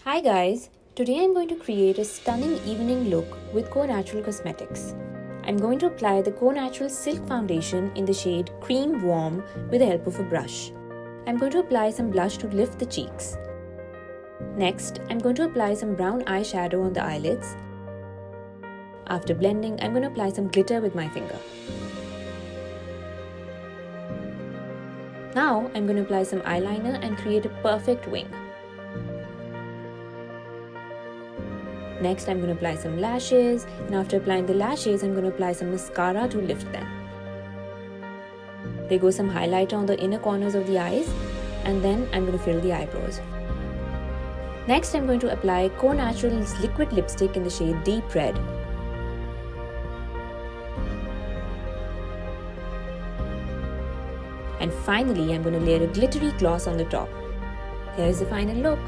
Hi guys, today I'm going to create a stunning evening look with Conatural Cosmetics. I'm going to apply the Conatural Silk Foundation in the shade Cream Warm with the help of a brush. I'm going to apply some blush to lift the cheeks. Next, I'm going to apply some brown eyeshadow on the eyelids. After blending, I'm going to apply some glitter with my finger. Now, I'm going to apply some eyeliner and create a perfect wing. Next, I'm going to apply some lashes, and after applying the lashes, I'm going to apply some mascara to lift them. There goes some highlighter on the inner corners of the eyes, and then I'm going to fill the eyebrows. Next, I'm going to apply Conatural's liquid lipstick in the shade Deep Red. And finally, I'm going to layer a glittery gloss on the top. Here's the final look.